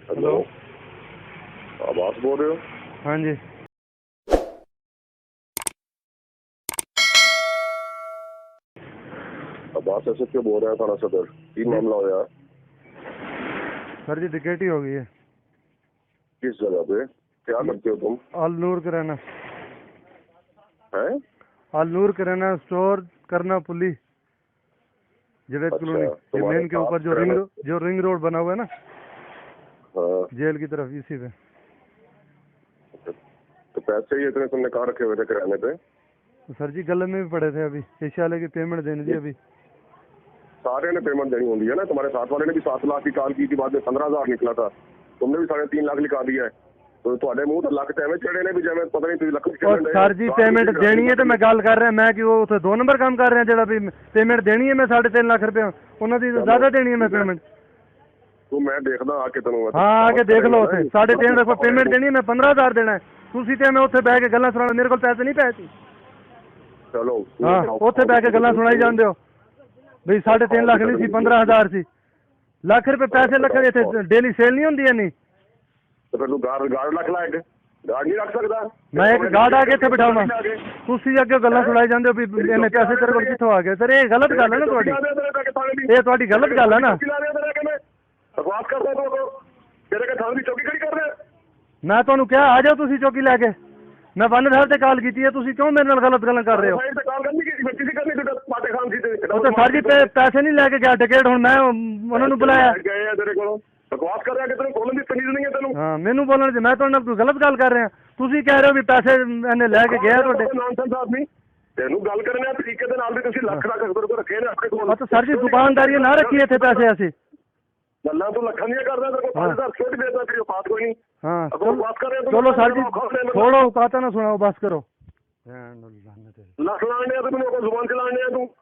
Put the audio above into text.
Hello, आवाज बोल रहे हो? हाँ जी। आवाज ऐसे क्यों बोल रहा है थाना सदर? की मामला होया? सर जी डकैती हो गई है। किस जगह पे? क्या करते हो तुम? अल नूर किराना हैं? अल नूर किराना स्टोर करना पुली जवेद अच्छा, कॉलोनी, ये तुम्हारे मेन के ऊपर साथ जो रिंग रोड बना हुआ है ना, हाँ, जेल की तरफ, इसी पे। तो पैसे ही इतने तुमने कहाँ रखे हुए थे किराने पे? तो सर जी गले में भी पड़े थे, अभी शीशे वाले की पेमेंट देनी थी अभी। सारे ने पेमेंट देनी होती है ना, तुम्हारे साथ वाले ने भी 7 लाख की कॉल की थी, बाद में 15,000 निकला था, तुमने भी 3.5 लाख लिखा दिया है, तो ਤੁਹਾਡੇ ਮੂੰਹ ਤੇ ਲੱਖ ਤੇ ਐਵੇਂ ਚੜੇ ਨੇ ਵੀ ਜਿਵੇਂ ਪਤਾ ਨਹੀਂ ਤੁਸੀਂ ਲੱਖ और सर जी पेमेंट देनी है तो मैं गल कर रहा मैं कि वो उसे 2 नंबर काम कर रहे हैं जरा भी पेमेंट देनी है मैं 3.5 लाख रुपया उन्होंने दी ज्यादा देनी है मैं पेमेंट। ਤੂੰ मैं देखदा आके तैਨੂੰ हाँ आके देख लो उसे 3.5 लाख पेमेंट देनी है, मैं 15,000 देना है, तुसी ते मैं उत्थे बैठ के गल्लां सुनाना, मेरे को पैसे नहीं पैसे। चलो हाँ उत्थे बैठ के गल्लां सुनाई जांदे हो भाई 3.5 लाख नहीं सी 15,000 सी, लाख रुपए पैसे लखे इत्थे डेली सेल नहीं हुंदी इन्नी। तो फिर तू गार्ड रख ला, एक गार्ड नहीं रख सकदा? मैं एक गार्ड आके इत्थे बिठावां, तुसी अगे गल्लां सुनाई जांदे हो भी इन्ने पैसे तेरे कोल कित्थों आ गए? सर ये गलत गल है ना तुहाडी, ये तुहाडी गलत गल है ना। बकवास कर रहा तो तेरे के थाने की चौकी खड़ी कर रहे? मैं तुहानू क्या आ जाओ तुसी चौकी लैके, मैं 1 साल ते कॉल कीती है, तुसी क्यों मेरे नाल गलत गल्लां कर रहे हो? ਉਹ ਤਾਂ ਸਰ ਜੀ ਪੈਸੇ ਨਹੀਂ ਲੈ ਕੇ ਗਿਆ ਟਿਕਟ, ਹੁਣ ਮੈਂ ਉਹਨਾਂ ਨੂੰ ਬੁਲਾਇਆ। ਗਏ ਆ ਤੇਰੇ ਕੋਲੋਂ ਬਕਵਾਸ ਕਰ ਰਿਹਾ ਕਿ ਤੈਨੂੰ ਬੋਲਣ ਦੀ ਤਮੀਜ਼ ਨਹੀਂ ਹੈ ਤੈਨੂੰ? ਹਾਂ ਮੈਨੂੰ ਬੋਲਣ ਦੇ, ਮੈਂ ਤੁਹਾਡੇ ਨਾਲ ਕੋਈ ਗਲਤ ਗੱਲ ਕਰ ਰਿਹਾ, ਤੁਸੀਂ ਕਹਿ ਰਹੇ ਹੋ ਵੀ ਪੈਸੇ ਇਹਨੇ ਲੈ ਕੇ ਗਿਆ ਤੁਹਾਡੇ। ਨੌਨਸੈਂਸ ਆਦਮੀ, ਤੈਨੂੰ ਗੱਲ ਕਰਨੇ ਆ ਤਰੀਕੇ ਦੇ ਨਾਲ ਵੀ ਤੁਸੀਂ ਲੱਖ ਰੁਪਏ ਰੱਖੇ ਨੇ ਆਪਣੇ ਕੋਲ। ਹਾਂ ਤਾਂ ਸਰ ਜੀ ਦੁਕਾਨਦਾਰੀ ਨਾ ਰੱਖੀ ਇੱਥੇ ਪੈਸੇ ਅਸੀਂ। ਗੱਲਾਂ ਤੂੰ ਲੱਖਾਂ ਦੀਆਂ ਕਰਦਾ, ਤੇਰੇ ਕੋਲ 5,000 ਛੋਟੀ ਦੇਦਾ, ਤੇਰੀ ਔਕਾਤ ਕੋਈ ਨਹੀਂ। हाँ बकवास कर रहे हो? चलो सर जी छोड़ो, औकात ना सुनाओ, बस करो। ਲੱਖ ਲਾਣੇ ਆ ਤੈਨੂੰ, ਕੋਈ ਜ਼ੁਬਾਨ ਚਲਾਣੇ ਆ ਤੂੰ।